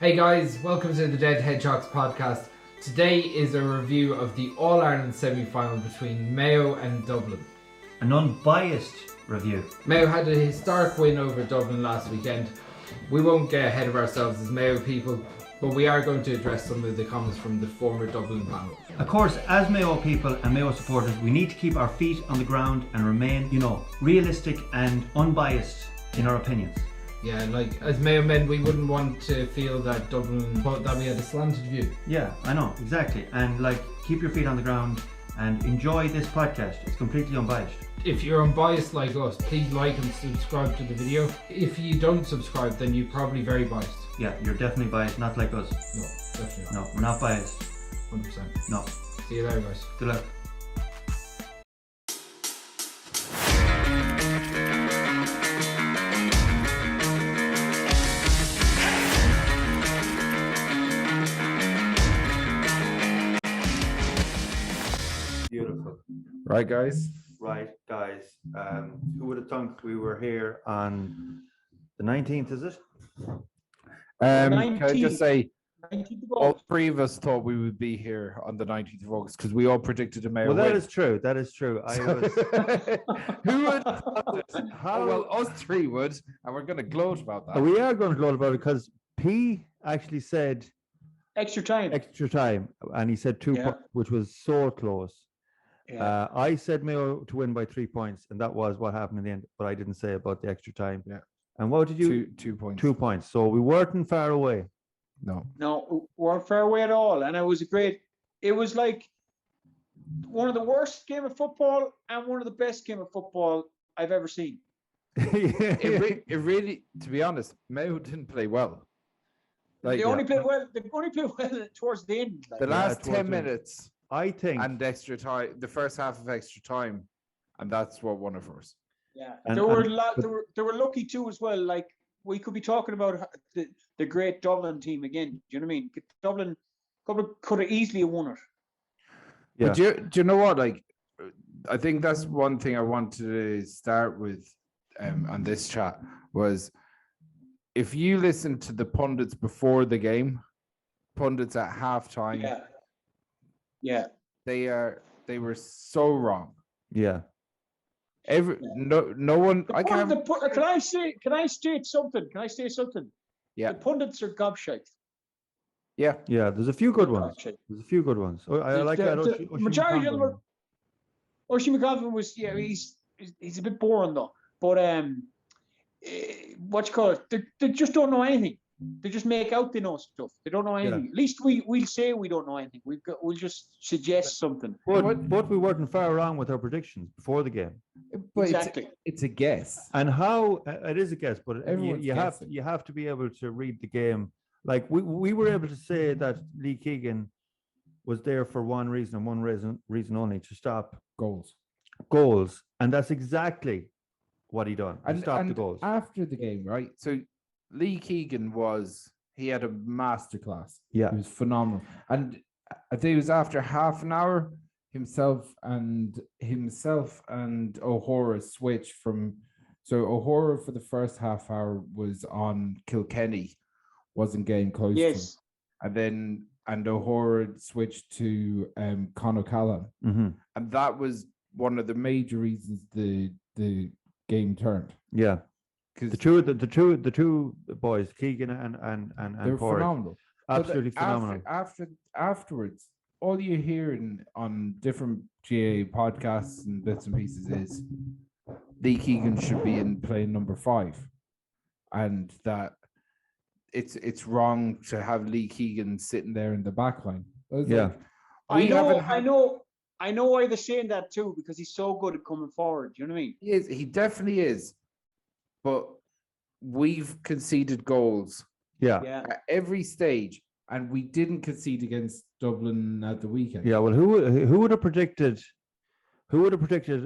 Hey guys, welcome to the Dead Hedgehogs podcast. Today is a review of the All-Ireland semi-final between Mayo and Dublin. An unbiased review. Mayo had a historic win over Dublin last weekend. We won't get ahead of ourselves as Mayo people, but we are going to address some of the comments from the former Dublin panel. Of course, as Mayo people and Mayo supporters, we need to keep our feet on the ground and remain, realistic and unbiased in our opinions. Yeah, like as Mayo men, we wouldn't want to feel that Dublin, that we had a slanted view. Yeah, I know, exactly. And keep your feet on the ground and enjoy this podcast. It's completely unbiased. If you're unbiased like us, please like and subscribe to the video. If you don't subscribe, then you're probably very biased. Yeah, you're definitely biased, not like us. No, definitely not. No, we're not biased. 100%. No. See you later, guys. Good luck. Beautiful. Right, guys. Right, guys. Who would have thunk we were here on the 19th, is it? Can I just say, 19th of all August. three of us thought we would be here on the 19th of August because we all predicted a Mayo Well, that win. is true. That is true. I was. Who would? Well, us three would, and we're going to gloat about that. We are going to gloat about it because P actually said Extra time. extra time, and he said 2 Yeah. points, which was so close. Yeah. I said Mayo to win by 3 points, and that was what happened in the end. But I didn't say about the extra time. Yeah. And what did you? 2 points. 2 points. So we weren't far away. No. No, weren't far away at all. And it was like one of the worst game of football and one of the best game of football I've ever seen. It really, to be honest, Mayo didn't play well. Like, They only played well towards the end. the last towards 10 the end. minutes I think. and extra time, the first half of extra time, and that's what won it for us. Yeah. And- There were a and- lot they were lucky too as well. Like we could be talking about the great Dublin team again. Do you know what I mean? Dublin could have easily won it. Yeah. But do you know what? Like, I think that's one thing I wanted to start with on this chat was if you listen to the pundits before the game, pundits at halftime, Yeah. they were so wrong. Yeah. No one. I can't. Can I state something? Yeah. The pundits are gobshite. Yeah. Yeah. There's a few good ones. Gobshite. There's a few good ones. Oh, I like that. The majority of them are. Oisin McGovern was he's a bit boring though. But what you call it? They just don't know anything. They just make out they know stuff. They don't know anything. At least we'll say we don't know anything. We'll just suggest something. But we weren't far wrong with our predictions before the game. But Exactly. it's a guess. And how it is a guess, but Everyone's you guessing. have to be able to read the game. Like we were able to say that Lee Keegan was there for one reason and one reason only, to stop goals, and that's exactly what he done. He stopped the goals. After the game, right? So Lee Keegan he had a masterclass. Yeah. He was phenomenal. And I think it was after half an hour, himself and O'Hora switched from. So O'Hora for the first half hour was on Kilkenny, wasn't getting close to him. Yes. And O'Hora switched to Con O'Callaghan. Mm-hmm. And that was one of the major reasons the game turned. Yeah. Because The two boys, Keegan and they're Corey, phenomenal. absolutely But phenomenal. Afterwards, all you hear on different GA podcasts and bits and pieces is Lee Keegan should be in playing number 5, and that it's wrong to have Lee Keegan sitting there in the back line. Yeah. I know why they're saying that too, because he's so good at coming forward. Do you know what I mean? He definitely is, but we've conceded goals Yeah. at every stage, and we didn't concede against Dublin at the weekend. Yeah. Well, who would have predicted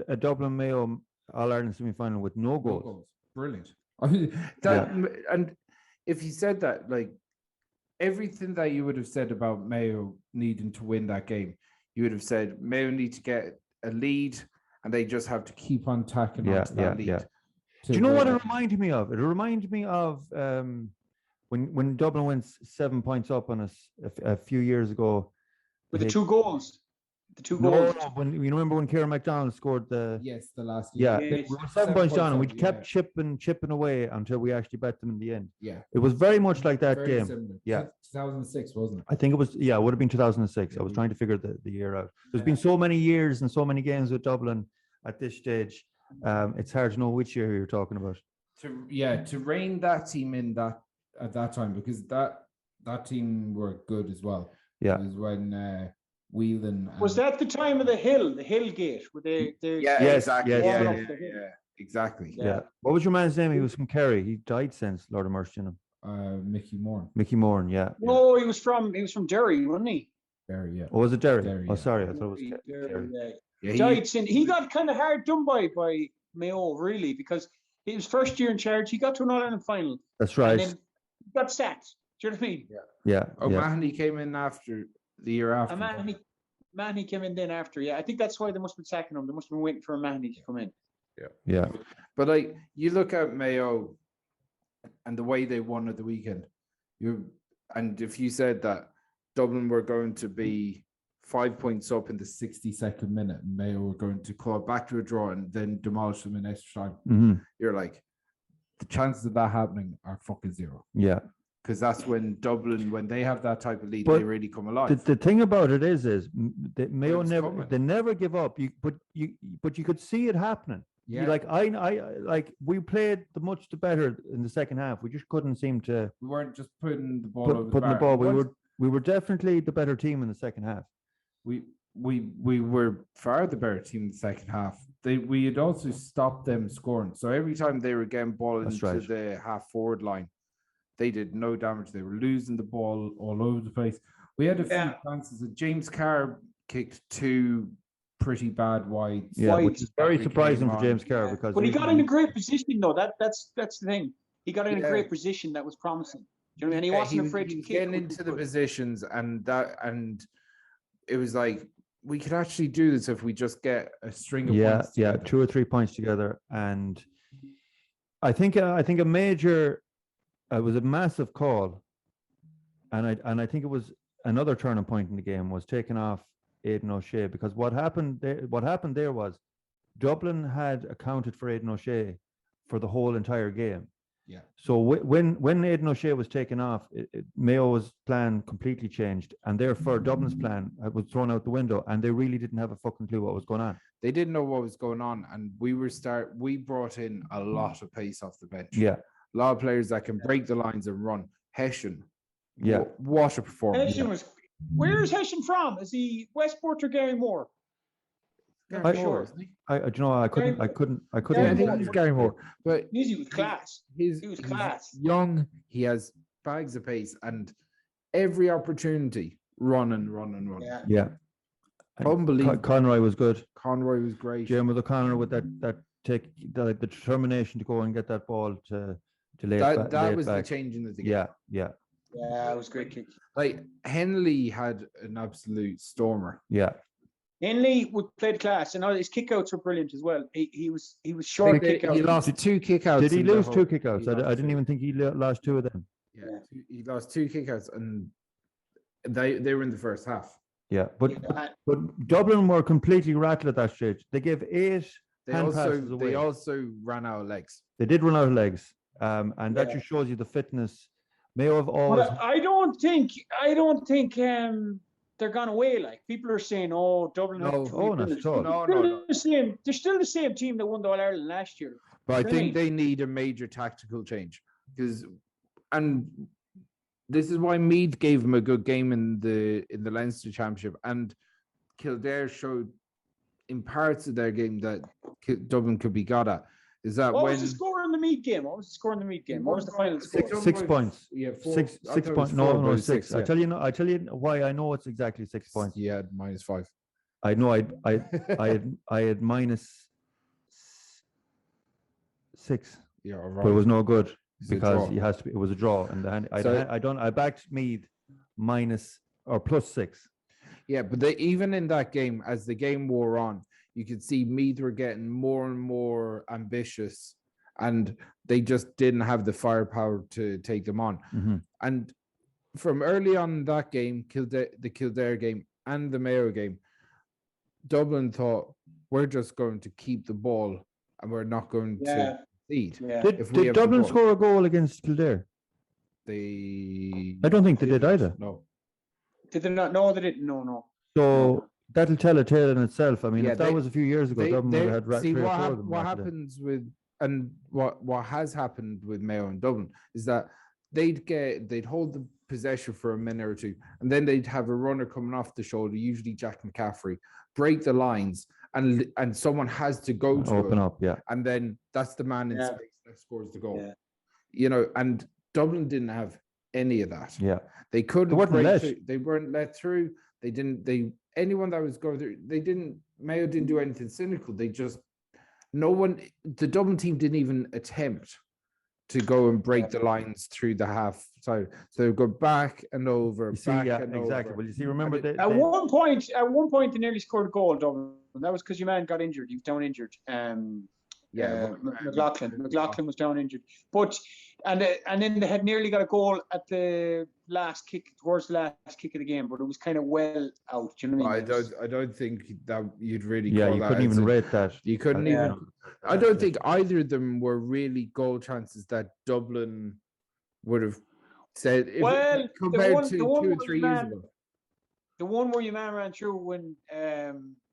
a Dublin Mayo All-Ireland semi-final with no goals? Brilliant. I mean, and if you said that, like everything that you would have said about Mayo needing to win that game, you would have said Mayo need to get a lead and they just have to keep on tacking onto that lead. Do you know what it reminded me of? It reminded me of when Dublin went 7 points up on us a few years ago. With the they- 2 goals. The 2 No, goals. no, when you remember when Kieran McDonald scored the Yes, the last yeah, year. we were 7 points down and we kept chipping away until we actually bet them in the end. Yeah. It was very much like that Very game. similar. Yeah. 2006, wasn't it? I think it was, yeah, it would have been 2006. I was trying to figure the year out. There's been so many years and so many games with Dublin at this stage. It's hard to know which year you're talking about. To rein that team in that at that time, because that team were good as well. Yeah. It was when Whelan. Was that the time of the hill gate? Where they Yeah, Yes, exactly. yes, yeah, yes. yeah, exactly. Yeah. What was your man's name? He was from Kerry. He died since, Lord of mercy on him. Mickey Moore. Mickey Moran, yeah. No, he was from Derry, wasn't he? Very, yeah. Or was it Derry? Derry, Oh, yeah. sorry. I thought it was Derry, Kerry. yeah. Yeah, Died since he got kind of hard done by Mayo, really, because his first year in charge, he got to an All-Ireland final. That's And right. then he got sacked. Do you know what I mean? Yeah. Oh, yeah. Mahoney came in after the year after. And Mahoney came in then after. Yeah, I think that's why they must have been sacking him. They must have been waiting for a Mahoney to come in. Yeah. But like you look at Mayo and the way they won at the weekend, and if you said that Dublin were going to be 5 points up in the 62nd minute and Mayo were going to claw back to a draw and then demolish them in extra time, Mm-hmm. you're like, the chances of that happening are fucking zero. Yeah. Because that's when Dublin, when they have that type of lead, But they really come alive. The thing about it is that Mayo it's never coming. they never give up. But you could see it happening. Yeah. Like I like we played the better in the second half. We just couldn't seem to We weren't just putting the ball over putting the bar. ball. We were definitely the better team in the second half. We were far the better team in the second half. We had also stopped them scoring. So every time they were getting ball That's into right. the half forward line, they did no damage. They were losing the ball all over the place. We had a few chances. James Carr kicked 2 pretty bad wides. Yeah, which is very They surprising came for James on. Carr because But he got in a usually- great position, though. That's the thing. He got in a Yeah. great position that was promising. Do you know what I mean? He Yeah, wasn't was- afraid he to was kick. getting into the positions, and it was like we could actually do this if we just get a string of points together. 2 or 3 points together, and I think a major, it was a massive call, and I think it was another turning point in the game was taking off Aidan O'Shea, because what happened there was Dublin had accounted for Aidan O'Shea for the whole entire game. Yeah. So when Aidan O'Shea was taken off, Mayo's plan completely changed, and therefore Dublin's plan was thrown out the window, and they really didn't have a fucking clue what was going on. They didn't know what was going on, and we brought in a lot of pace off the bench. Yeah, A lot of players that can break the lines and run. Hessian, yeah. what a performance! Hessian was. Where is Hessian from? Is he Westport or Gary Moore? I- Sure, isn't he? I you know I couldn't. Yeah, I think he's Gary Moore, but He was class. He was class. young. He has bags of pace, and every opportunity, running. Yeah. Yeah. And Unbelievable. Conroy was good. Conroy was great. Jeremy O'Connor with the determination to go and get that ball to lay it That lay it was the back. changing of the game. Yeah. Yeah, it was a great kick. Like Henley had an absolute stormer. Henley played class, and all his kickouts were brilliant as well. He was short of He kickouts. lost 2 kickouts. Did he in the lose whole- 2 kickouts? he I lost didn't 2. even think he lost 2 of them. Yeah, he lost 2 kickouts, and they were in the first half. Yeah, but Yeah, Dublin were completely rattled at that stage. They gave 8 They hand passes also away. they also ran out of legs. They did run out of legs, and that Yeah. just shows you the fitness. Mayo have always. But I don't think they're gone away. Like people are saying, "Oh, Dublin." No. have Oh, not at all. No. They're still the same team that won the All Ireland last year. But I Really? think they need a major tactical change and this is why Meath gave him a good game in the Leinster Championship, and Kildare showed in parts of their game that Dublin could be got at. Is that What when was the score in the Meath game? What was the score in the Meath game? What was the final score? 6 points. Yeah, 6 I thought it was points. 4, No, but it was 6. I yeah. tell you why I know it's exactly 6 points. Yeah, -5. I know I had minus 6, Yeah, but it was no good It's a because draw. it was a draw, and then I backed Meath minus or +6. Yeah, but even in that game, as the game wore on, you could see Meath were getting more and more ambitious, and they just didn't have the firepower to take them on. And from early on in that game, the Kildare game and the Mayo game, Dublin thought, we're just going to keep the ball and we're not going to concede. Yeah. Did Dublin score a goal against Kildare? I don't think they did either. No. Did they not? No, they didn't. No. So that'll tell a tale in itself. I mean, if that was a few years ago, Dublin would have had 3 or 4 of them. What happens with, and what has happened with Mayo and Dublin is that they'd hold the possession for a minute or two, and then they'd have a runner coming off the shoulder, usually Jack McCaffrey, break the lines, and someone has to go to open it, up, and then that's the man in space that scores the goal. Yeah. You know, and Dublin didn't have any of that. Yeah, they couldn't. They weren't let through. They didn't. Anyone that was going through, they didn't. Mayo didn't do anything cynical. They just the Dublin team didn't even attempt to go and break the lines through the half side. So they go back and over, exactly. over. Well, you see, remember at one point, they nearly scored a goal, Dublin. That was because your man got injured. He was down injured. McLaughlin was down injured. But and then they had nearly got a goal at the last kick, towards the last kick of the game, but it was kind of well out. Do you know what I mean? I don't think that you'd really. Yeah, you couldn't even rate that. You couldn't even. I don't think either of them were really goal chances that Dublin would have said. Compared to 2 or 3 years ago. The one where your man ran through when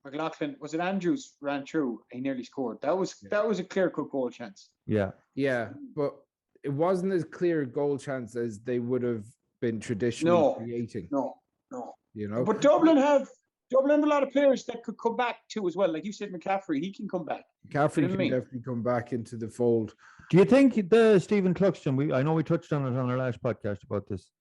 McLaughlin, was it Andrews, ran through, he nearly scored. That was a clear-cut goal chance. Yeah, but it wasn't as clear a goal chance as they would have been traditionally creating. No. You know, but Dublin have a lot of players that could come back too as well. Like you said, McCaffrey, he can come back. McCaffrey can definitely come back into the fold. Do you think the Stephen Cluxton? I know we touched on it on our last podcast about this.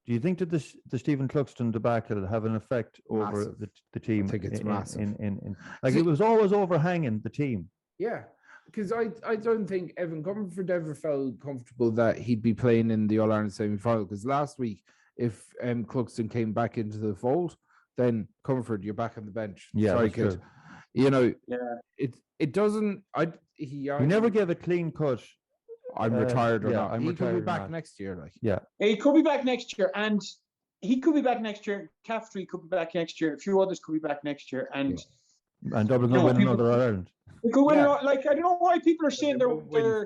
Do you think that the Stephen Cluxton debacle have an effect over the team? I think it's massive. It was always overhanging the team. Yeah, because I don't think Evan Comerford ever felt comfortable that he'd be playing in the All-Ireland semi-final, because last week, if Cluxton came back into the fold, then Comerford, you're back on the bench. Yeah, sorry, kid. True. You know, it doesn't. He never gave a clean cut. I'm retired or not. He could be back next year. He could be back next year, and he could be back next year. Caffrey could be back next year. A few others could be back next year, and Dublin will win another Ireland. We could win. I don't know why people are saying they're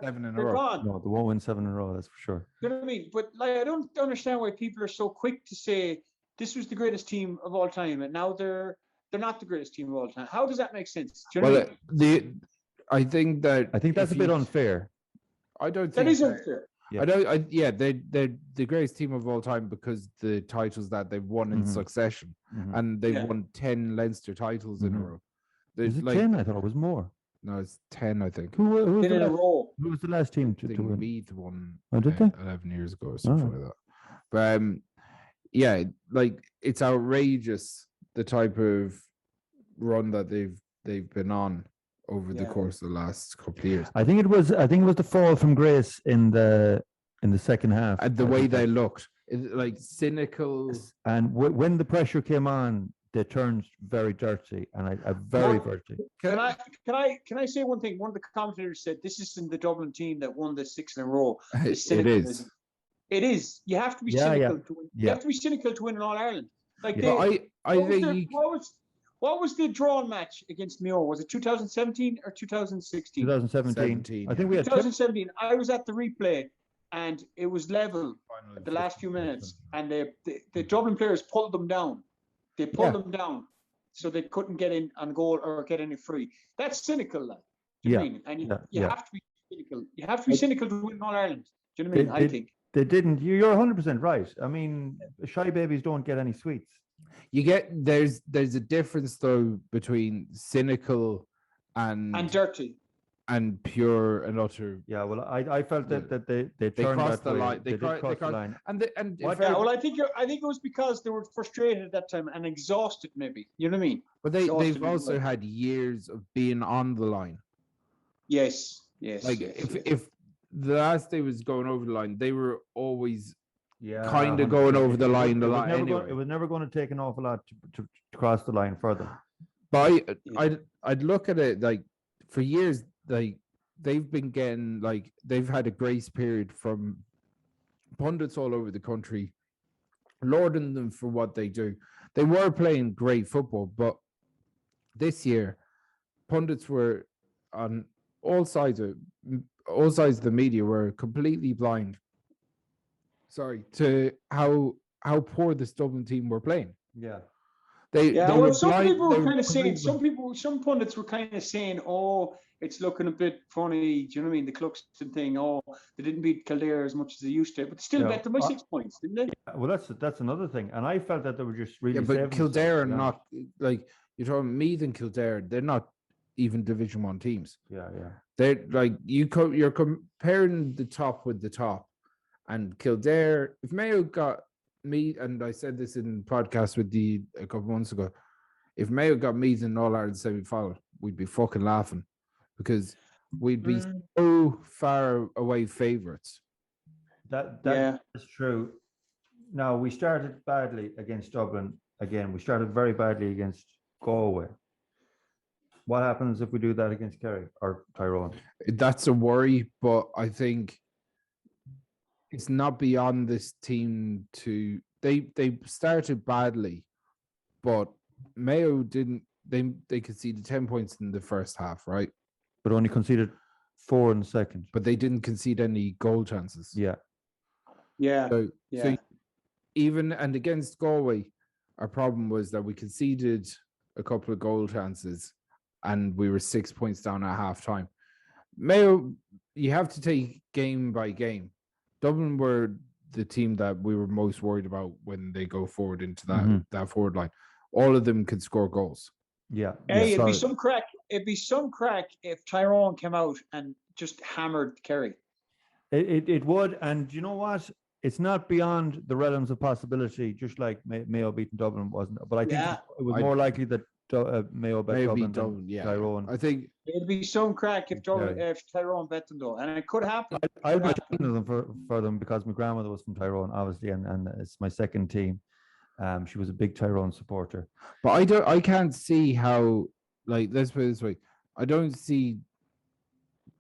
7 in a row. gone. No, they won't win 7 in a row. That's for sure. You know what I mean? But I don't understand why people are so quick to say this was the greatest team of all time, and now they're not the greatest team of all time. How does that make sense? Do you know what I mean? I think that's a bit unfair. I don't think that is unfair. Yeah. They're the greatest team of all time because the titles that they've won in succession, and they've won 10 Leinster titles in a row. Is it 10? I thought it was more. No, it's 10, I think. Who was in a row? Who was the last team to win? Meath won 11 years ago or something like that. But it's outrageous the type of run that they've been on over the course of the last couple of years. I think it was the fall from grace in the second half. And the way they looked, cynical. And when the pressure came on, they turned very dirty, and very dirty. Can I say one thing? One of the commentators said this isn't the Dublin team that won the 6 in a row. It is. It is. You have to be cynical to win. You have to be cynical to win in All Ireland. What was the drawn match against Mayo? Was it 2017 or 2016? 2017. I think we had 2017. I was at the replay, and it was level at the last few minutes, and the Dublin players pulled them down. They pulled them down, so they couldn't get in on goal or get any free. That's cynical, lad. Do you know what I mean? And you have to be cynical. You have to be cynical to win All Ireland. Do you know what I mean? I think they didn't. You're 100% right. I mean, shy babies don't get any sweets. There's a difference though between cynical and dirty and pure and utter. Yeah, well, I felt that they turned crossed the line. They did cross the line. I think it was because they were frustrated at that time and exhausted, maybe. You know what I mean? But they've also had years of being on the line. Yes. If the last day was going over the line, they were always kind of going over the line anyway. It was never going to take an awful lot to cross the line further. But I'd look at it for years, they've been getting they've had a grace period from pundits all over the country, lauding them for what they do. They were playing great football, but this year, pundits were on all sides of the media were completely blind. Sorry, to how poor this Dublin team were playing. Yeah. They well, were some blind. people They were were kind of saying, completely- some pundits were kind of saying, oh, it's looking a bit funny. Do you know what I mean? The Cluxton thing. Oh, they didn't beat Kildare as much as they used to, but they still Yeah, bet them by 6 points, didn't they? Well, that's another thing, and I felt that they were just really. Yeah, but saving Kildare are themselves, not like you're talking Meath and Kildare. They're not even Division 1 teams. Yeah, yeah. They're like you're comparing the top with the top, and Kildare. If Mayo got Meath, and I said this in podcast with a couple months ago, if Mayo got Meath in All Ireland semi-final, we'd be fucking laughing because we'd be so far away favourites. That is true. Now, we started badly against Dublin again. We started very badly against Galway. What happens if we do that against Kerry or Tyrone? That's a worry, but I think it's not beyond this team to they started badly, but Mayo didn't. They conceded 10 points in the first half, right? But only conceded 4 in the second. But they didn't concede any goal chances. Yeah. Yeah. So even and against Galway, our problem was that we conceded a couple of goal chances and we were 6 points down at half time. Mayo, you have to take game by game. Dublin were the team that we were most worried about when they go forward into that forward line. All of them could score goals. Yeah. Hey, it'd be some crack if Tyrone came out and just hammered Kerry. It would, and you know what? It's not beyond the realms of possibility, just like Mayo beating Dublin wasn't. But I think it was more likely that Mayo beat Dublin than Tyrone. I think it'd be some crack if Tyrone bet them though, and it could happen. I'd be ashamed of them for them because my grandmother was from Tyrone, obviously, and it's my second team. She was a big Tyrone supporter. But I can't see how, like, let's put it this way. I don't see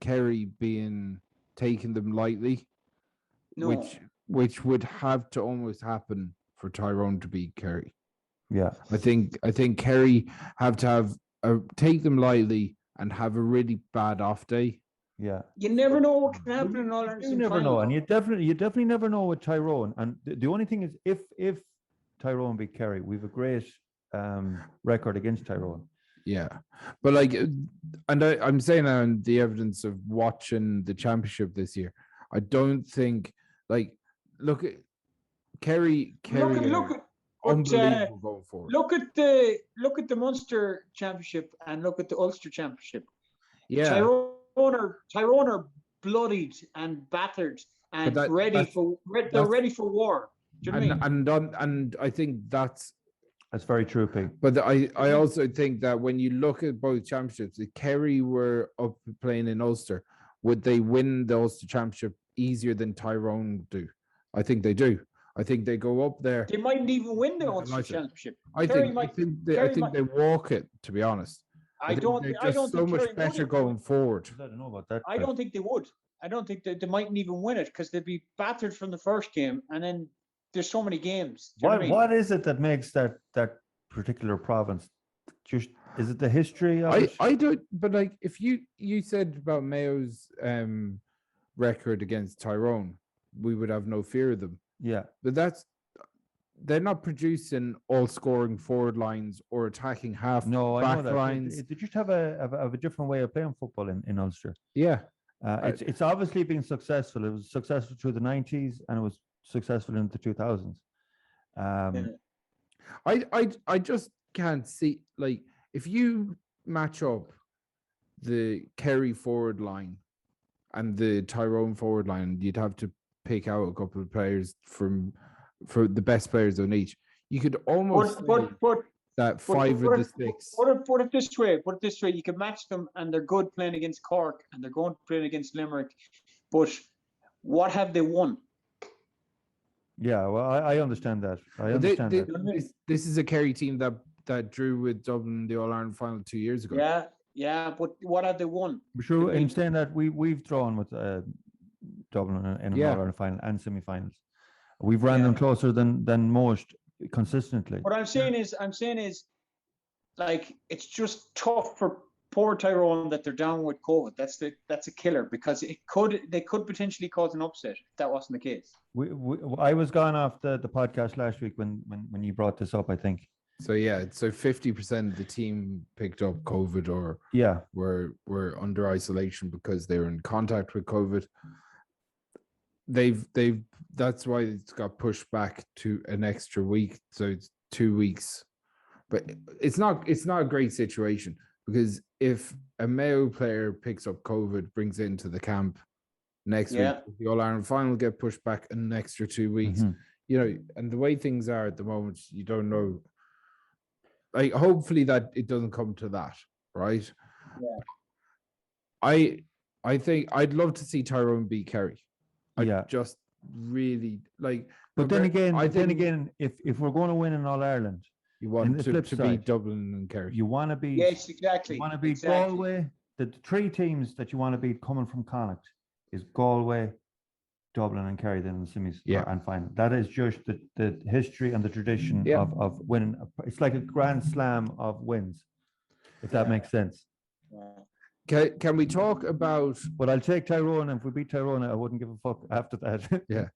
Kerry taking them lightly. No. Which would have to almost happen for Tyrone to beat Kerry. Yeah. I think Kerry have to take them lightly and have a really bad off day. Yeah. You never know what can happen in all You never know, and you definitely never know with Tyrone. And the only thing is, if Tyrone beat Kerry, we've a great record against Tyrone. Yeah, but like, and I'm saying that on the evidence of watching the championship this year, I don't think look at Kerry. Look at unbelievable going forward. Look at the Munster Championship and look at the Ulster Championship. Yeah, Tyrone are bloodied and battered and ready for war. Do you know what I mean? And I think that's very true, Pete. But I also think that when you look at both championships, if Kerry were up playing in Ulster, would they win the Ulster Championship easier than Tyrone do? I think they do. I think they go up there. They mightn't even win the Ulster Championship. I think they walk it, to be honest. I don't they're think so much better going forward. I don't know about that. I don't think they would. I don't think they mightn't even win it because they'd be battered from the first game, and then there's so many games. What is it that makes that particular province? Just is it the history of it? I don't. But like, if you said about Mayo's record against Tyrone, we would have no fear of them. Yeah, but they're not producing all scoring forward lines or attacking half back lines. They just have a different way of playing football in Ulster. Yeah, it's obviously been successful. It was successful through the 90s and it was successful in the 2000s. I just can't see, like, if you match up the Kerry forward line and the Tyrone forward line, you'd have to pick out a couple of players for the best players on each. You could almost that 5 of the 6. Put it this way. You can match them and they're good playing against Cork and they're going playing against Limerick. But what have they won? Yeah, well, I understand that. This is a Kerry team that drew with Dublin in the All-Ireland final 2 years ago. Yeah, Yeah, but what have they won? I'm sure The in big- saying that we've drawn with Dublin in an Yeah. All-Ireland final and semi-finals. We've ran them Yeah. closer than most consistently. What I'm saying is, like, it's just tough for poor Tyrone that they're down with COVID. That's a killer because they could potentially cause an upset if that wasn't the case. I was gone off the podcast last week when you brought this up, I think. So yeah, so 50% of the team picked up COVID or Yeah. were under isolation because they were in contact with COVID. That's why it's got pushed back to an extra week. So it's 2 weeks. But it's not a great situation because if a Mayo player picks up COVID, brings it into the camp next week, the All-Ireland final will get pushed back an extra 2 weeks. Mhm. You know, and the way things are at the moment, you don't know. Like, hopefully that it doesn't come to that, right? Yeah. I think I'd love to see Tyrone beat Kerry. I Yeah. just really like. But then again, I think if we're going to win in All Ireland, you in want the to flip beat side, Dublin and Kerry. you want to beat. Yes, exactly. You want to beat Exactly. Galway. The three teams that you want to beat coming from Connacht is Galway, Dublin, and Kerry. Then in the semis and final. That is just the history and the tradition of winning. It's like a grand slam of wins, if that makes sense. Yeah. Can we talk about? But I'll take Tyrone, and if we beat Tyrone, I wouldn't give a fuck after that. Yeah.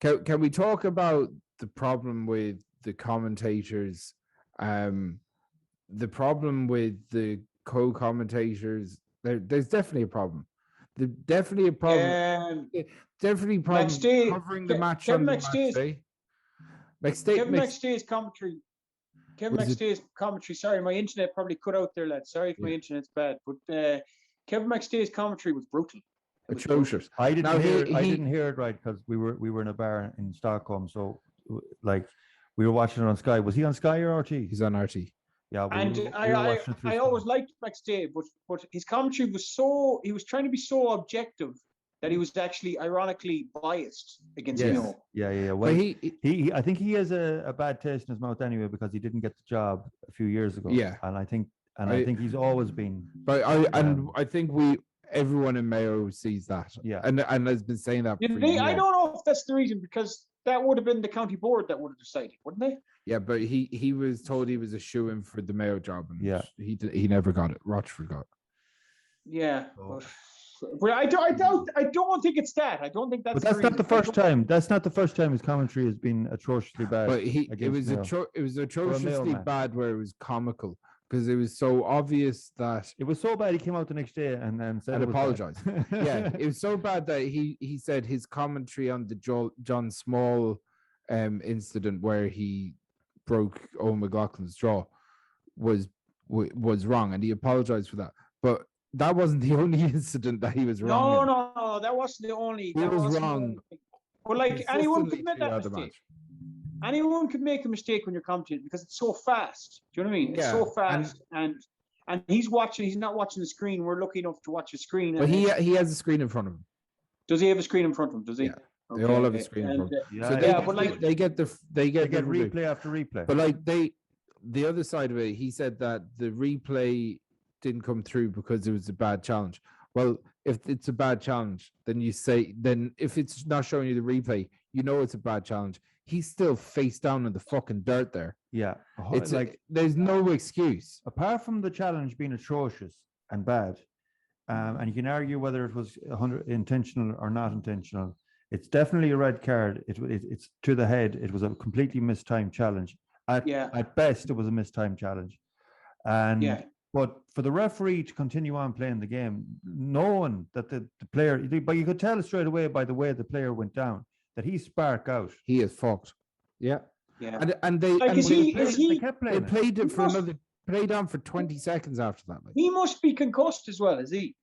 Can we talk about the problem with the commentators? The problem with the co-commentators. There's definitely a problem. Definitely a problem. Definitely a problem McStay, covering the match Kevin on the match day. Kevin McStay's commentary. Kevin McStay's commentary. Sorry, my internet probably cut out there, lads. Sorry if my internet's bad, but Kevin McStay's commentary was brutal. Atrocious. I didn't hear it right because we were in a bar in Stockholm, so like we were watching it on Sky. Was he on Sky or RT? He's on RT. Yeah, I always liked McStay, but his commentary was he was trying to be so objective that he was actually ironically biased against Mayo. Yeah. Well, he I think he has a bad taste in his mouth anyway because he didn't get the job a few years ago. Yeah, and I think he's always been. But I think everyone in Mayo sees that. Yeah, and has been saying that. I don't know if that's the reason because that would have been the county board that would have decided, wouldn't they? Yeah, but he was told he was a shoo-in for the Mayo job, and he never got it. Rochford got it. Yeah, but I don't think it's that. I don't think that's. But that's not the first time. That's not the first time his commentary has been atrociously bad. But it was atrociously bad where it was comical because it was so obvious that it was so bad. He came out the next day and said apologized. Yeah, it was so bad that he said his commentary on the John Small incident where he broke Owen McLaughlin's jaw was wrong, and he apologized for that. But that wasn't the only incident that he was wrong. No, that wasn't the only. He was wrong. But like anyone could make that mistake. Anyone could make a mistake when you're commentating because it's so fast. Do you know what I mean? It's so fast, and he's watching. He's not watching the screen. We're lucky enough to watch a screen. But he has a screen in front of him. Does he have a screen in front of him? Does he? Yeah. Okay. They all have a screen in front of them. So they get replay after replay. But like the other side of it, he said that the replay didn't come through because it was a bad challenge. Well, if it's a bad challenge, then if it's not showing you the replay, you know it's a bad challenge. He's still face down in the fucking dirt there. Yeah. It's like there's no excuse. Apart from the challenge being atrocious and bad, and you can argue whether it was intentional or not intentional. It's definitely a red card. It's to the head. It was a completely mistimed challenge. At best, it was a mistimed challenge. But for the referee to continue on playing the game, knowing that the player, but you could tell straight away by the way the player went down that he sparked out. He is fucked. Yeah. Yeah. And they played it for played on for 20 seconds after that. Like. He must be concussed as well, is he?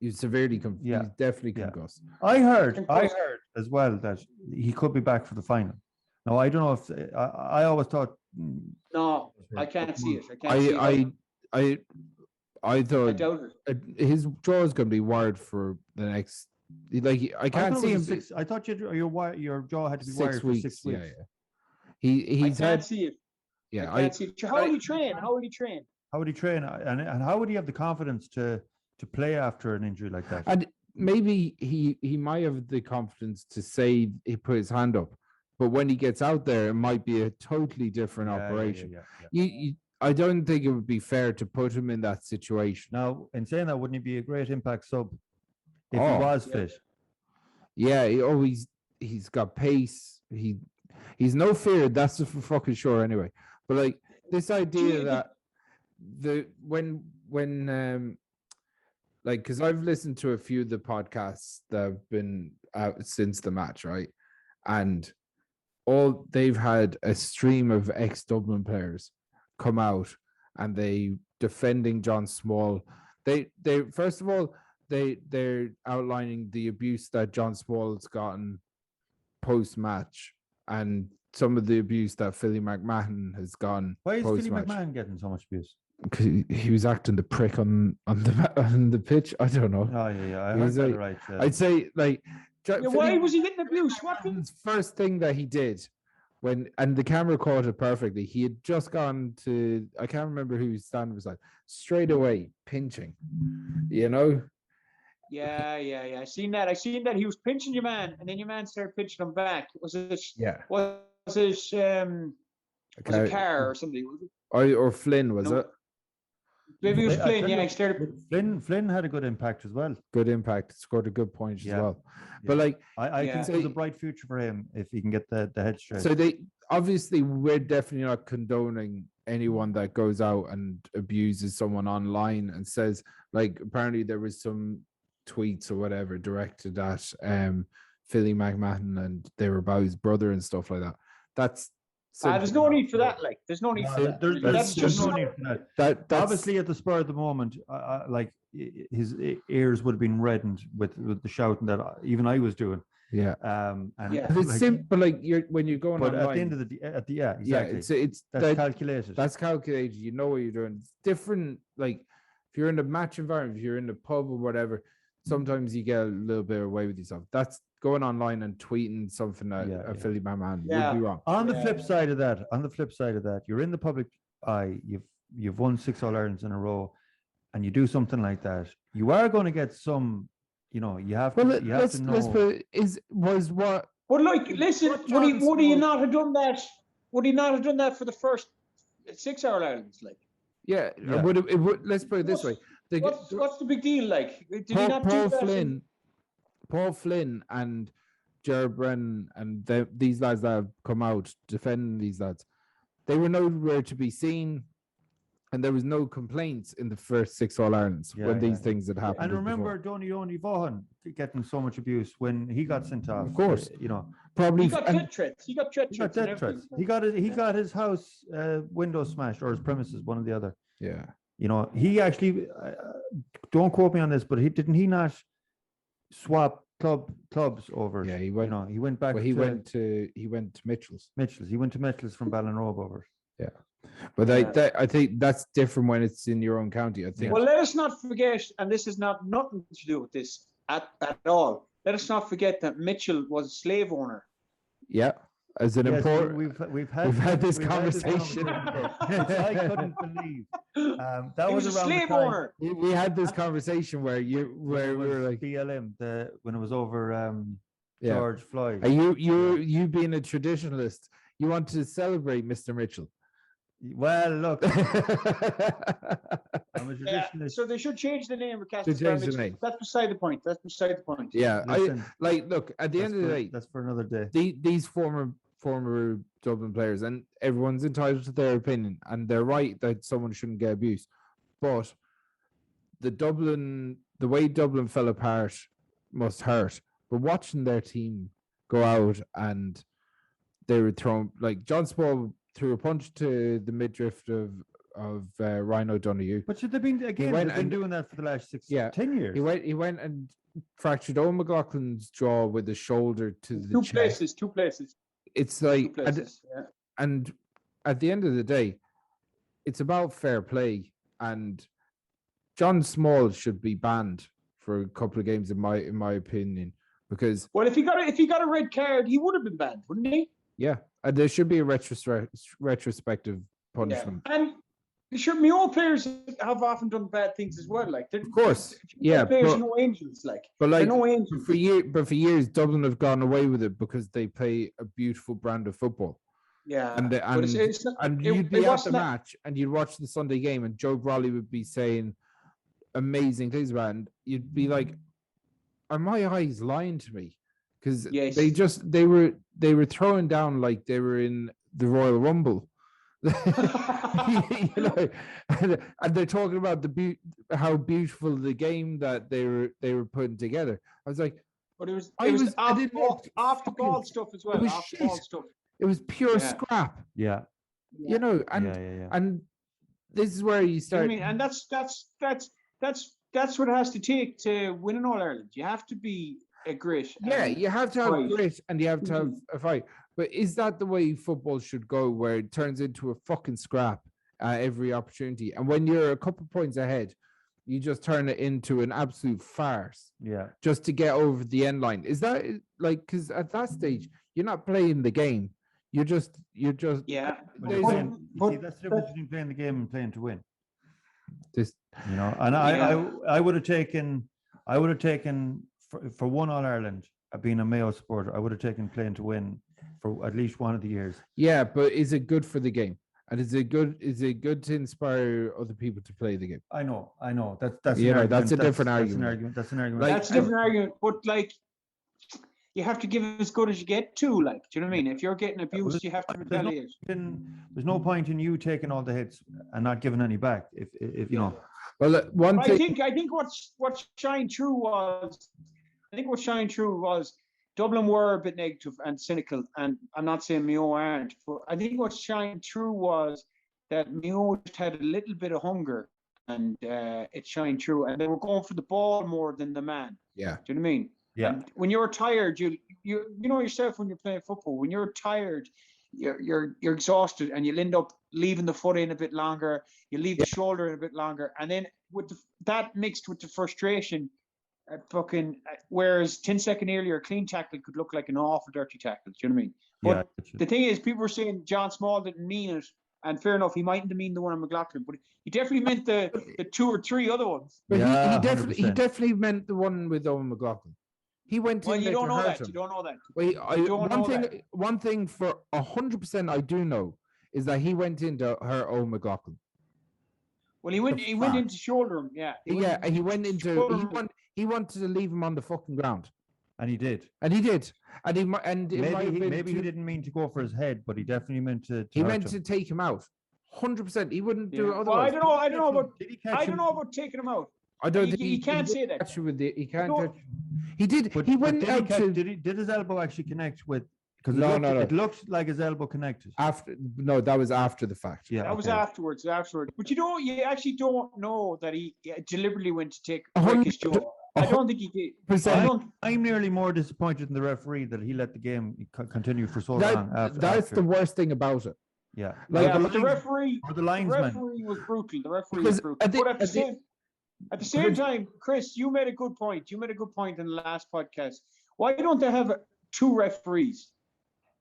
He's severely concussed. Yeah. He's definitely concussed. I heard as well that he could be back for the final. Now I don't know if I always thought. No, I can't see it. I thought his jaw is going to be wired for the next. Like I can't see him. I thought your jaw had to be wired for 6 weeks. Yeah. I can't see it. Yeah, I can't see it. How will he train? How would he train? And how would he have the confidence to play after an injury like that? And maybe he might have the confidence to say he put his hand up, but when he gets out there, it might be a totally different operation. I don't think it would be fair to put him in that situation. Now, in saying that, wouldn't he be a great impact sub if he was fit? Yeah, he's got pace. He's no fear. That's for fucking sure. Anyway, but like this idea that like, because I've listened to a few of the podcasts that have been out since the match, right? And they've had a stream of ex-Dublin players come out and they defending John Small. They first of all, they're outlining the abuse that John Small's gotten post-match and some of the abuse that Philly McMahon has gotten. Why is Philly post-match. McMahon getting so much abuse? Because he was acting the prick on the pitch. I don't know. Oh yeah, I heard that right. Yeah. I'd say like. Why was he getting abused? What? First thing that he did and the camera caught it perfectly. He had just gone to, I can't remember who his stand was like, straight away pinching. You know. Yeah. I seen that. He was pinching your man, and then your man started pinching him back. Was it Carr or something? Was it? Or Flynn, was it? Maybe it was Flynn. Yeah, he started. Flynn had a good impact as well. Good impact. Scored a good point as well. But like, I think there's a bright future for him if he can get the head straight. So we're definitely not condoning anyone that goes out and abuses someone online and says, like, apparently there was some tweets or whatever directed at Philly McMahon and they were about his brother and stuff like that. That's there's no need for that. Like, there's no need for that. There's no need for that. That's obviously at the spur of the moment. Like his ears would have been reddened with the shouting that even I was doing. Yeah. And it's simple. Like when you're going. But online, at the end of the day, exactly. Yeah, that's calculated. That's calculated. You know what you're doing. It's different. Like if you're in a match environment, if you're in the pub or whatever, sometimes you get a little bit away with yourself. That's going online and tweeting something that a Philly McMahon would be wrong. On the flip side of that, you're in the public eye. You've won 6 All-Irelands in a row, and you do something like that. You are going to get some. You know, you have to. You have to know. Let's put was what. But like, listen, would he not have done that? Would he not have done that for the first 6 All-Irelands? Like, yeah. It would. Let's put it this way. What's the big deal? Like, did he not do that? Paul Flynn and Jared Brennan and these lads that have come out defending these lads, they were nowhere to be seen, and there was no complaints in the first 6 All-Irelands when these things had happened. And remember Donny Vaughan getting so much abuse when he got sent off. Of course, you know, probably he got death threats. He got death threats. He got his house window smashed or his premises, one or the other. Yeah, you know, he actually don't quote me on this, but didn't he not swap clubs over? Yeah, he went. You know, he went back. Well, he went to Mitchell's. He went to Mitchell's from Ballinrobe over. Yeah, but I think that's different when it's in your own county. I think. Well, let us not forget, and this is nothing to do with this at all. Let us not forget that Mitchell was a slave owner. Yeah. As an important, we've had this conversation. Which I couldn't believe. That was a around slave the time. owner. We had this conversation where we were like BLM when it was over George Floyd. Are you being a traditionalist? You want to celebrate Mr. Mitchell? Well, look, I'm a traditionalist. So they should change the name. Change the name. That's beside the point. Yeah, look. At the end of the day, that's for another day. These former Dublin players, and everyone's entitled to their opinion, and they're right that someone shouldn't get abused. But the way Dublin fell apart must hurt. But watching their team go out and they were thrown, like John Small threw a punch to the midriff of Ryan O'Donoghue. But should they been doing that for the last 10 years? He went and fractured Owen McLaughlin's jaw with his shoulder to the chest. Two places. It's like, and at the end of the day, it's about fair play, and John Small should be banned for a couple of games in my opinion, because if he got a red card, he would have been banned, wouldn't he? Yeah, and there should be a retrospective punishment. Yeah. Sure, Mayo players have often done bad things as well. Like, Of course, players but, are no angels. Like, but they're like no angels. for years, Dublin have gone away with it because they play a beautiful brand of football. Yeah, And but it's not, you'd be at the match and you'd watch the Sunday game, and Joe Brawley would be saying amazing things about it, and you'd be like, "Are my eyes lying to me?" Because they were throwing down like they were in the Royal Rumble. You know, and they're talking about how beautiful the game that they were putting together. I was like, but it was off the ball stuff as well. It was off shit. the ball stuff. It was pure scrap. Yeah. You know, and this is where you start. I mean, and that's what it has to take to win an All Ireland. You have to be a grit. Yeah, you have to have grit and you have to have a fight. But is that the way football should go, where it turns into a fucking scrap every opportunity? And when you're a couple points ahead, you just turn it into an absolute farce. Yeah. Just to get over the end line. Is that like, because at that stage, you're not playing the game. You're just yeah. But that's the difference between playing the game and playing to win. This, you know, and I would have taken for one All Ireland, being a Mayo supporter, I would have taken playing to win for at least one of the years. Yeah, but is it good for the game? And is it good to inspire other people to play the game? I know. That's that's a different argument. That's an argument. That's a different argument. But like, you have to give it as good as you get to. Like, do you know what I mean? If you're getting abused, you have to retaliate. There's no point in you taking all the hits and not giving any back. If you know. Well, one thing I think what shined through was Dublin were a bit negative and cynical, and I'm not saying Mayo aren't, but I think what shined through was that Mayo just had a little bit of hunger, and it shined through, and they were going for the ball more than the man. Yeah. Do you know what I mean? Yeah. And when you're tired, you know yourself when you're playing football. When you're tired, you're exhausted, and you'll end up leaving the foot in a bit longer. You leave the shoulder in a bit longer, and then that mixed with the frustration. Whereas 10 seconds earlier, a clean tackle could look like an awful dirty tackle. Do you know what I mean? But the thing is, people were saying John Small didn't mean it, and fair enough, he mightn't have mean the one on McLaughlin, but he definitely meant the 2 or 3 other ones. But he definitely meant the one with Owen McLaughlin. He went in. Well, you don't know that. Him. You don't know that. Well, one thing for 100% I do know is that he went into her Owen McLaughlin. Well, he went into shoulder him. Yeah. He wanted to leave him on the fucking ground, and he did. Maybe he didn't mean to go for his head, but he definitely meant to. He meant to take him out. 100%. He wouldn't do it otherwise. Well, I don't know about taking him out. I don't think he can't say that. He can't touch. He did. He went out to. Did his elbow actually connect with? Because no. It looked like his elbow connected. That was after the fact. Yeah, that was afterwards. But you actually don't know that he deliberately went to break his jaw. I don't think he did. I'm nearly more disappointed in the referee that he let the game continue for so long. That's the worst thing about it. Yeah, but the referee or the linesman. The referee was brutal. But at the same time, Chris, you made a good point. You made a good point in the last podcast. Why don't they have 2 referees?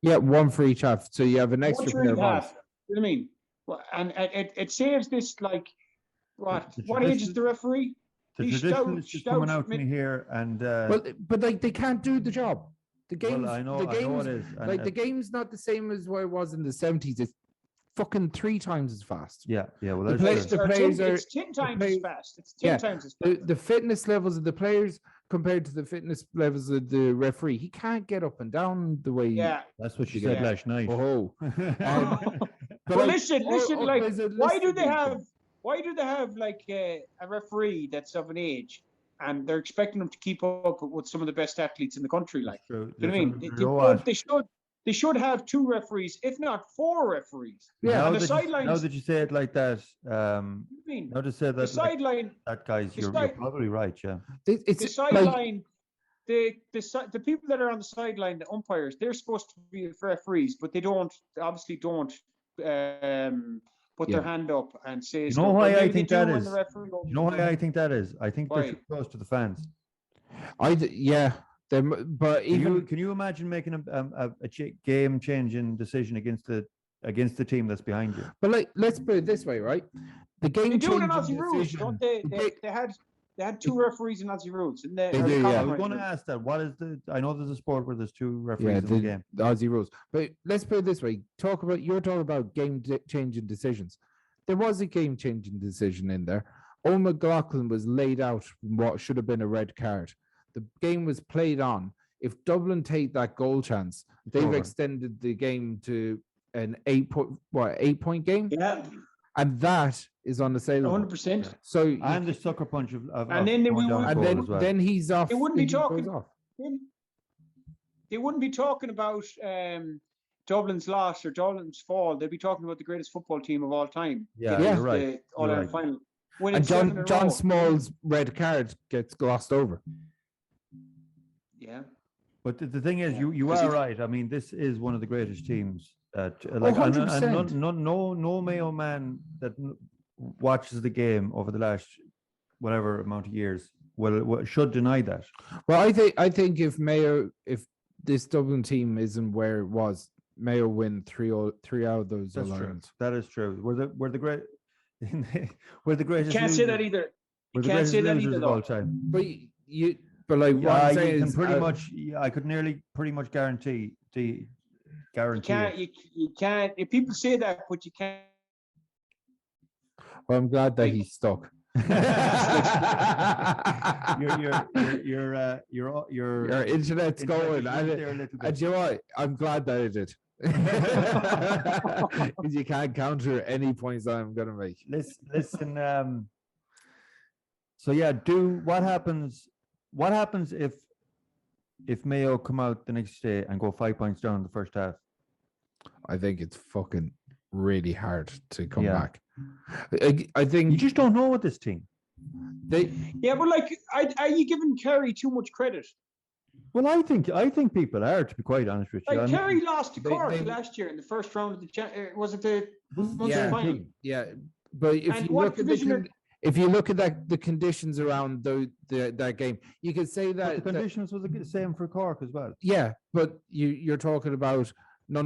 Yeah, 1 for each half. So you have an extra pair of eyes. You know what I mean? Well, and it saves this, like, what age is the referee? The traditionalists just coming out to me here and but like they can't do the job. The game's well, I know it is. Like the game's not the same as what it was in the 70s. It's fucking 3 times as fast. Yeah. Well, the players are 10 times as fast. It's 10 times as fast. The fitness levels of the players compared to the fitness levels of the referee, he can't get up and down the way. Yeah, that's what she said last night. Oh, but listen. Like, why do they have like a referee that's of an age, and they're expecting them to keep up with some of the best athletes in the country? Like, do you know what I mean? They should have 2 referees, if not 4 referees. Yeah. Now that you say it like that, now to say that the sideline, that guys, you're probably right. Yeah. The sideline. The people that are on the sideline, the umpires, they're supposed to be referees, but they obviously don't put their hand up and say. You know why I think that is? You know why I think that is? I think they're too close to the fans. But even can you imagine making a game-changing decision against a against the team that's behind you. But like, let's put it this way, right? The game They do it in changing Aussie rules, decision. don't they? They had 2 referees in Aussie rules. And They do, yeah. I was going to ask that. What is I know there's a sport where there's 2 referees in the game. The Aussie rules. But let's put it this way: you're talking about game changing decisions. There was a game changing decision in there. Owen McLaughlin was laid out from what should have been a red card. The game was played on. If Dublin take that goal chance, they've extended the game to an 8-point game. Yeah. And that is unassailable. 100%. So and the sucker punch of and then then he's off. They wouldn't be talking. They wouldn't be talking about Dublin's loss or Dublin's fall. They'd be talking about the greatest football team of all time. Yeah, you're right. All-Ireland final. And John Small's red card gets glossed over. Yeah. But the thing is, you are right. I mean, this is one of the greatest teams. Like, and no Mayo man that watches the game over the last whatever amount of years should deny that. Well, I think if this Dublin team isn't where it was, Mayo win 3 out of those. That's true. That is true. We're the greatest. You can't say that either. You can't say that either, of all time. But like what I'm saying you is, can I could nearly pretty much guarantee. You can't. If people say that, but you can't. Well, I'm glad that he's stuck. Your internet's going. And you know what? I'm glad that it did. Because you can't counter any points that I'm going to make. Listen. So yeah, what happens? What happens if Mayo come out the next day and go 5 points down in the first half? I think it's fucking really hard to come back. I think you just don't know with this team. But like, are you giving Kerry too much credit? Well, I think people are, to be quite honest with you. Like Kerry lost to Cork last year in the first round of the was it the final? Yeah, but if you look at the conditions around that game, you could say that the conditions was the same for Cork as well. Yeah, but you're talking about not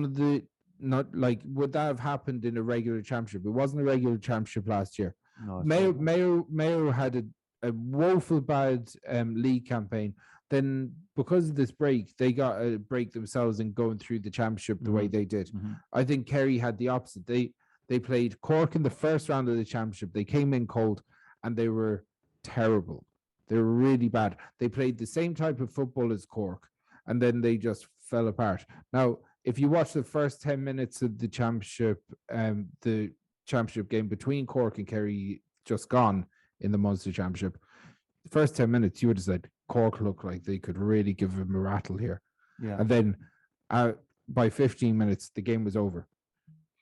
like, would that have happened in a regular championship? It wasn't a regular championship last year. No, Mayo had a woeful bad league campaign. Then because of this break, they got a break themselves in going through the championship the way they did. Mm-hmm. I think Kerry had the opposite. They played Cork in the first round of the championship. They came in cold and they were terrible. They were really bad. They played the same type of football as Cork, and then they just fell apart. Now, if you watch the first 10 minutes of the championship game between Cork and Kerry just gone in the Munster Championship, the first 10 minutes, you would have said Cork looked like they could really give him a rattle here. Yeah. And then by 15 minutes, the game was over.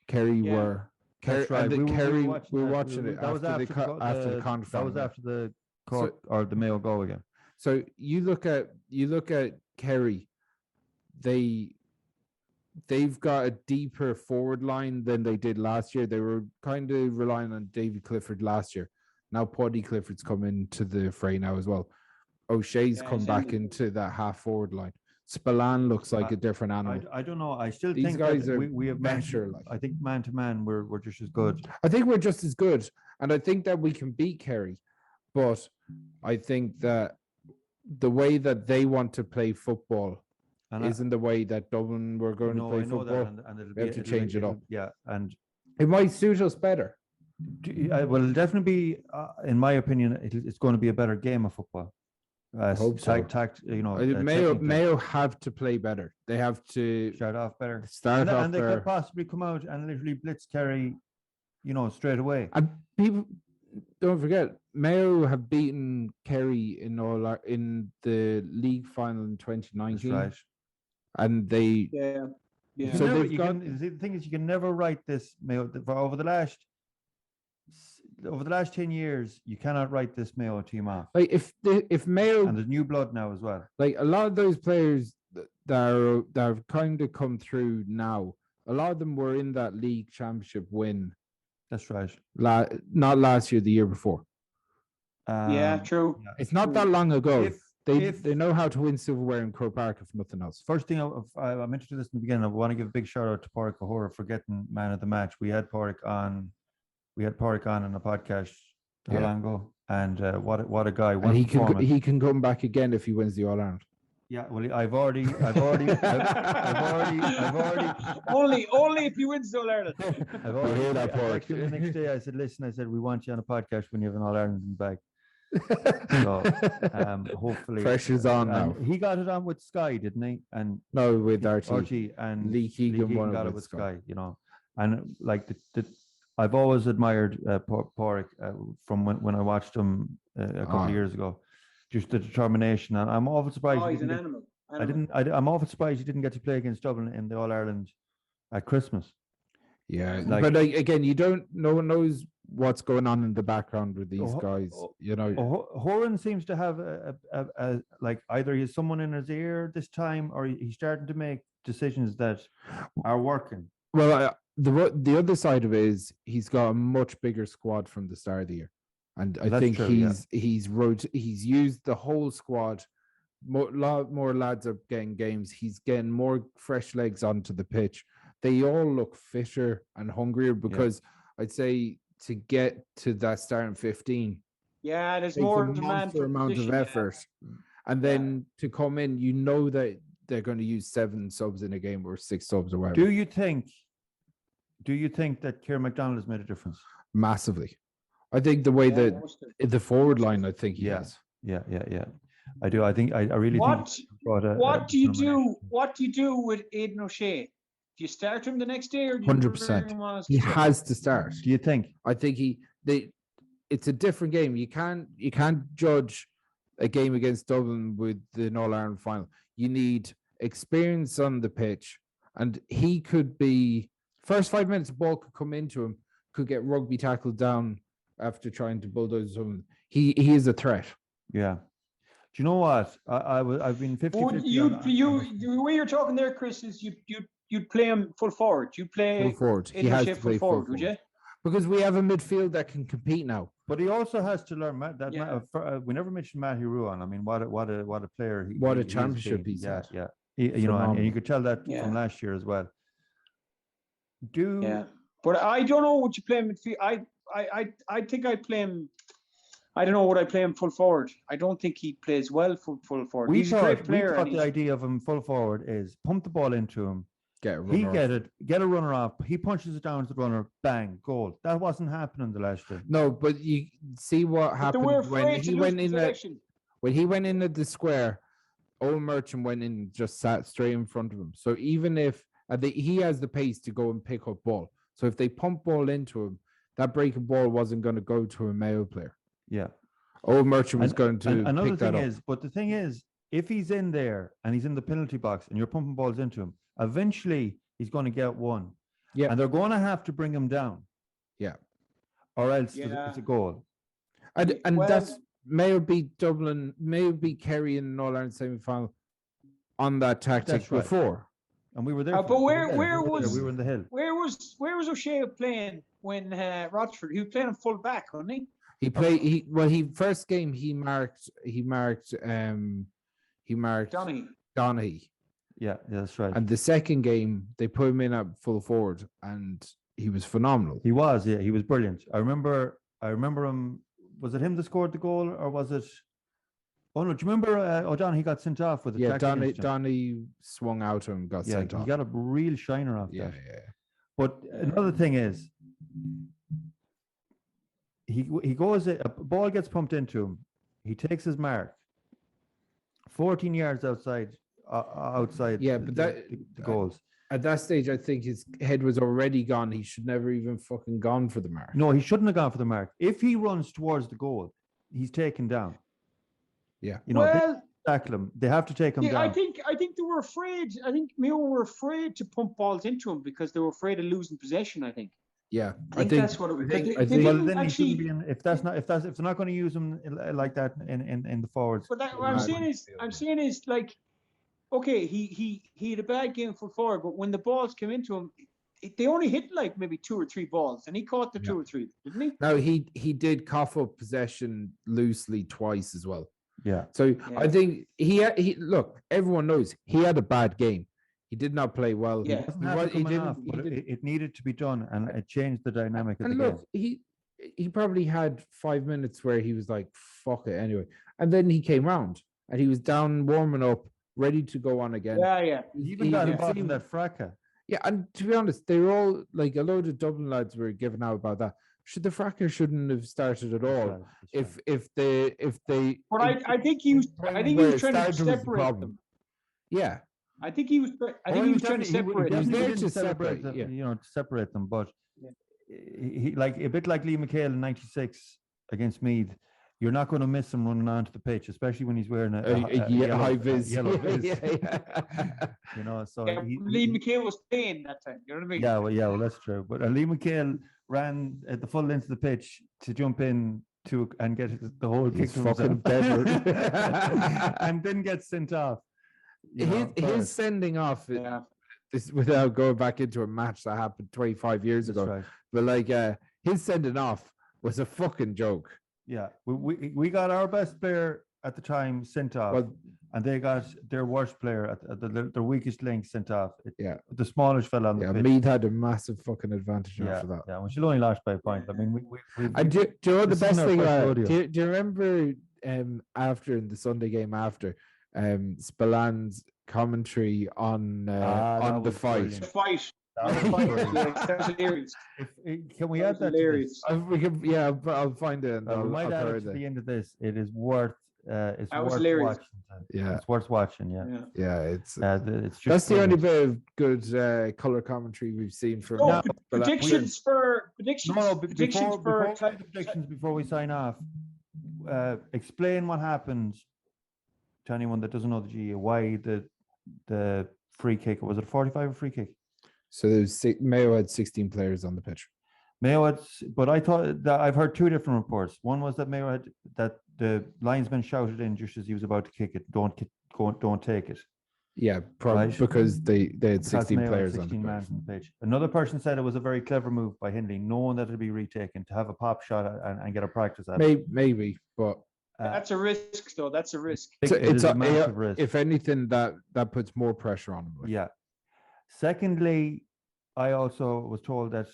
Kerry were... Kerry were watching it after the conference. That was after the Cork or the Mayo goal again. So you look at Kerry, they've got a deeper forward line than they did last year. They were kind of relying on Davy Clifford last year. Now Paddy Clifford's come into the fray now as well. O'Shea's come back into that half forward line. Spillane looks like a different animal. I don't know. I still think these guys are we have better. I think man to man we're just as good. I think we're just as good, and I think that we can beat Kerry. But I think that the way that they want to play football isn't the way that Dublin were going to play football. We have to change it up. Yeah, and it might suit us better. Well, it'll definitely be, in my opinion, it's going to be a better game of football. I hope so. Mayo have to play better. They have to start off better. And they could possibly come out and literally blitz Kerry, straight away. And people don't forget, Mayo have beaten Kerry in the league final in 2019. That's right. And they So the thing is, you can never write this Mayo over the last 10 years. You cannot write this Mayo team off. Like if Mayo, and there's new blood now as well. Like a lot of those players that have kind of come through now, a lot of them were in that league championship win. That's right. Not last year, the year before. True. It's not that long ago. They know how to win silverware in Croke Park, if nothing else. First thing I mentioned to this in the beginning, I want to give a big shout out to Pádraig O'Hora for getting man of the match. We had Pádraig on in a podcast how long ago, and what a guy! And he can come back again if he wins the All Ireland. Yeah, well, I've already. Only if you win All Ireland. I've already heard that part. The next day, I said, "Listen, we want you on a podcast when you have an All Ireland in the bag." So, hopefully, pressure's on now. He got it on with Sky, didn't he? And no, with RT and Lee Keegan got it with Sky. You know, and like I've always admired Pádraig from when I watched him a couple of years ago. Just the determination, and I'm awful surprised. Oh, he's an animal. I'm awful surprised he didn't get to play against Dublin in the All Ireland at Christmas. Yeah, but again, no one knows what's going on in the background with these guys. You know, Horan seems to have a like either he's someone in his ear this time, or he's starting to make decisions that are working. Well, the other side of it is he's got a much bigger squad from the start of the year. And I think he's used the whole squad. Lot more lads are getting games. He's getting more fresh legs onto the pitch. They all look fitter and hungrier because I'd say to get to that starting 15. Yeah, there's more demand for amount of effort. And then to come in, you know that they're going to use 7 subs in a game or 6 subs or whatever. Do you think that Kieran McDonald has made a difference? Massively. I think the way that the forward line, I think he has. Yeah. I do. I think I really think. What do you do? What do you do with Aidan O'Shea? Do you start him the next day, or 100%? He has to start. Do you think? I think it's a different game. You can't judge a game against Dublin with the All Ireland final. You need experience on the pitch, and he could be first 5 minutes. The ball could come into him, could get rugby tackled down after trying to bulldoze someone. He is a threat. Yeah. Do you know what? I've been 50-50. The way you're talking there, Chris, is you'd play him full forward. You play full forward. He has to play full forward, would you? Because we have a midfield that can compete now. But he also has to learn we never mentioned Matty Ruan. I mean, what a player! What a championship he's had. Yeah. And you could tell that from last year as well. But I don't know what you play him midfield. I think I play him. I don't know what I play him full forward. I don't think he plays well full forward. He's a great player. The idea of him full forward is pump the ball into him. Get a runner off. He punches it down to the runner. Bang, goal. That wasn't happening the last year. No, but you see what happened when he went in at the square. Old Merchant went in and just sat straight in front of him. So even if he has the pace to go and pick up ball. So if they pump ball into him, that breaking ball wasn't going to go to a Mayo player. Yeah. Old Merchant was going to pick that up. But the thing is, if he's in there and he's in the penalty box and you're pumping balls into him, eventually he's going to get one. Yeah. And they're going to have to bring him down. Yeah. Or else it's a goal. And that's Mayo beat Dublin, Mayo beat Kerry in an All-Ireland semi-final on that tactic before. And we were there. But where was we were in the hill? Where was O'Shea playing when Rochford? He was playing full back, wasn't he? First game he marked Donaghy. Yeah, that's right. And the second game they put him in at full forward and he was phenomenal. He was brilliant. I remember him. Was it him that scored the goal or was it? Oh no, do you remember O'Donoghue got sent off with it? Yeah, Donaghy swung out and got sent off. He got a real shiner off that. Yeah. But another thing is, he goes, a ball gets pumped into him. He takes his mark 14 yards outside. The goals. At that stage, I think his head was already gone. He should never even fucking gone for the mark. No, he shouldn't have gone for the mark. If he runs towards the goal, he's taken down. Yeah. They tackle him. They have to take him down. I think they were afraid. I think Mayo were afraid to pump balls into him because they were afraid of losing possession, I think. Yeah, I think that's what it was. He shouldn't be in, if they're not going to use him like that in the forwards. But what I'm saying is like, okay, he had a bad game for forward, but when the balls came into him, they only hit like maybe 2 or 3 balls, and he caught the 2 or 3, didn't he? No, he did cough up possession loosely twice as well. Yeah. So I think he look. Everyone knows he had a bad game. He did not play well. Yeah. He didn't. It needed to be done, and it changed the dynamic of the look, game. he probably had 5 minutes where he was like, "Fuck it," anyway, and then he came round and he was down, warming up, ready to go on again. Yeah. He even got involved in that fracas. Yeah, and to be honest, they were all like a load of Dublin lads were giving out about that. The fracas shouldn't have started at all. If they. But I think he was trying to separate them. Yeah. I think he was trying to separate them. To separate them, to separate them. But he like a bit like Lee McHale in '96 against Meath. You're not going to miss him running onto the pitch, especially when he's wearing a yellow, high vis. Yellow vis. So Lee McHale was playing that time. You know what I mean? Well, that's true. But Lee McHale ran at the full length of the pitch to jump in and get the whole kick to fucking and then get sent off. His sending off. This without going back into a match that happened 25 years ago. Right. But like his sending off was a fucking joke. Yeah, we got our best player at the time sent off, and they got their worst player at their weakest link sent off. The smallest fella on the pitch. Meath had a massive fucking advantage for that. Yeah, we should only lost by a point. I mean, do you know the best thing? Do you remember after in the Sunday game after Spallan's commentary on the fight? Brilliant. The fight. That was hilarious. Can we add that? Hilarious. I'll find it. We might add it to the end of this. It is worth. It's worth hilarious. watching. It's worth watching. It's just that's the only bit of good color commentary we've seen from. Predictions for before we sign off. Explain what happened to anyone that doesn't know the GA. Why the free kick? Was it a 45 or free kick? So there's Mayo had 16 players on the pitch. But I thought that I've heard two different reports. One was that Mayo had that the linesman shouted in just as he was about to kick it, "Don't take it." Yeah, probably because they had 16 players on the pitch. Another person said it was a very clever move by Hindley, knowing that it'd be retaken, to have a pop shot and get a practice at it. Maybe, but that's a risk, though. That's a risk. It's a massive risk. If anything, that puts more pressure on him. Yeah. Secondly, I also was told that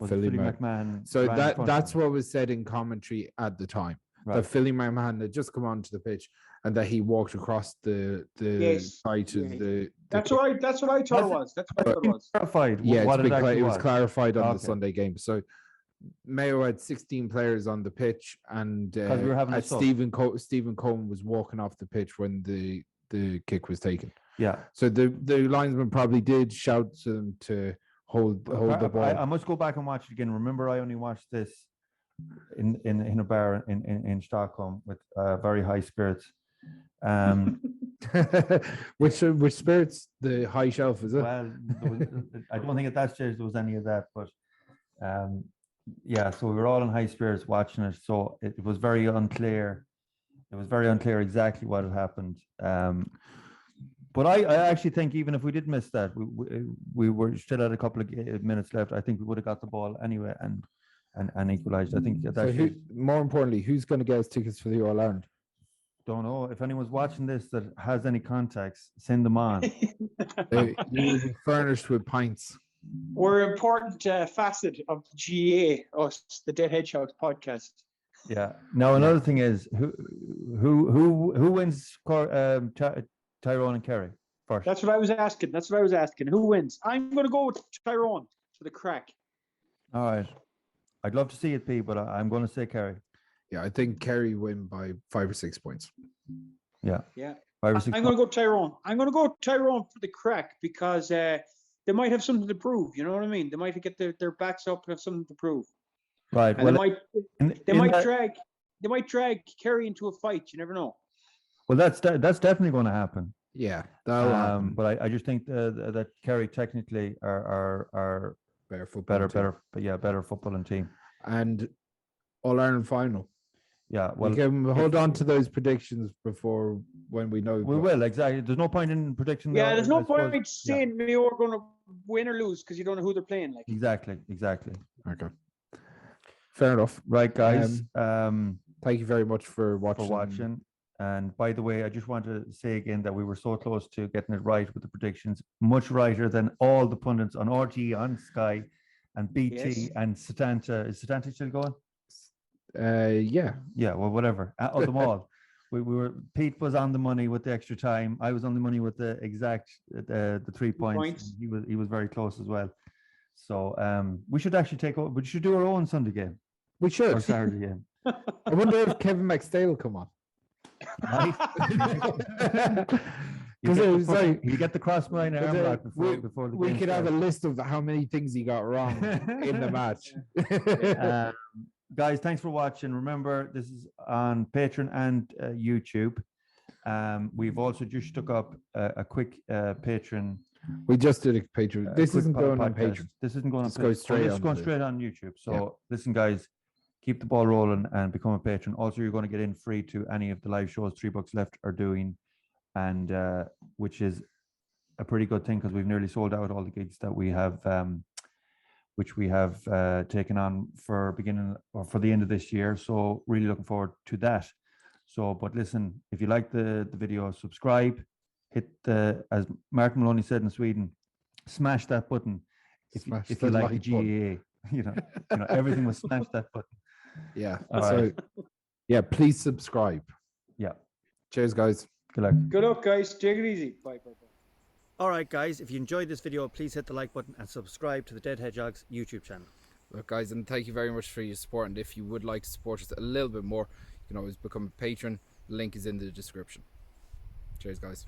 Philly McMahon. So that's what was said in commentary at the time. Right. That Philly McMahon had just come onto the pitch and that he walked across the side of the. That's what I thought it was. That's what I thought it was. Clarified. Yeah, it was clarified on the Sunday game. So Mayo had 16 players on the pitch, and we were having Stephen Cohen was walking off the pitch when the kick was taken. Yeah. So the linesman probably did shout to them to hold the ball. I must go back and watch it again. Remember, I only watched this in a bar in Stockholm with very high spirits. Which spirits? The high shelf, is it? Well, I don't think at that stage there was any of that, but so we were all in high spirits watching it. So it was very unclear. It was very unclear exactly what had happened. But I actually think even if we did miss that, we were still at a couple of minutes left. I think we would have got the ball anyway and equalised. I think that. More importantly, who's going to get us tickets for the All Ireland? Don't know. If anyone's watching this that has any contacts, send them on. You will be furnished with pints. We're an important facet of the GA, us, the Dead Hedgehogs podcast. Yeah. Now another thing is who wins Tyrone and Kerry first? That's what I was asking. Who wins? I'm going to go with Tyrone for the crack. All right. I'd love to see it, P, but I'm going to say Kerry. Yeah, I think Kerry win by 5 or 6 points. Yeah. 5 or 6 I'm going to go Tyrone. I'm going to go Tyrone for the crack because they might have something to prove. You know what I mean? They might get their backs up and have something to prove. Right. And they might drag Kerry into a fight. You never know. Well, that's definitely going to happen. Yeah, that'll happen. But I just think that Kerry technically are better footballing team and All Ireland final. Yeah, well, we can hold on to those predictions before when we know. We will, exactly. There's no point in predicting. Yeah, there's no point saying Mayo are going to win or lose because you don't know who they're playing. Like exactly. Okay, fair enough. Right, guys. Thank you very much for watching. And by the way, I just want to say again that we were so close to getting it right with the predictions, much righter than all the pundits on RT, on Sky, and BT, and Setanta. Is Setanta still going? Yeah. Well, whatever. Of them all, we were. Pete was on the money with the extra time. I was on the money with the exact the 3 points. He was very close as well. So we should actually take over. We should do our own Sunday game. We should. Or Saturday game. I wonder if Kevin McStay will come on. Because it was like you get the crossline arm lock before the we game could starts. have a list of how many things he got wrong in the match. Guys, thanks for watching. Remember, this is on Patreon and YouTube. We've also just stuck up a quick Patreon. We just did a Patreon. This isn't going on Patreon. This isn't going on Patreon. This is going straight on YouTube. So listen, guys, keep the ball rolling and become a patron. Also, you're going to get in free to any of the live shows $3 Left are doing, and which is a pretty good thing because we've nearly sold out all the gigs that we have, which we have taken on for the end of this year. So really looking forward to that. So, but listen, if you like the video, subscribe, hit as Martin Maloney said in Sweden, smash that button. If you like the GAA, you know, everything was smash that button. Yeah. All right. Please subscribe. Yeah. Cheers, guys. Good luck. Good luck, guys. Take it easy. Bye. All right, guys. If you enjoyed this video, please hit the like button and subscribe to the Dead Hedgehogs YouTube channel. Look, guys, and thank you very much for your support. And if you would like to support us a little bit more, you can always become a patron. The link is in the description. Cheers, guys.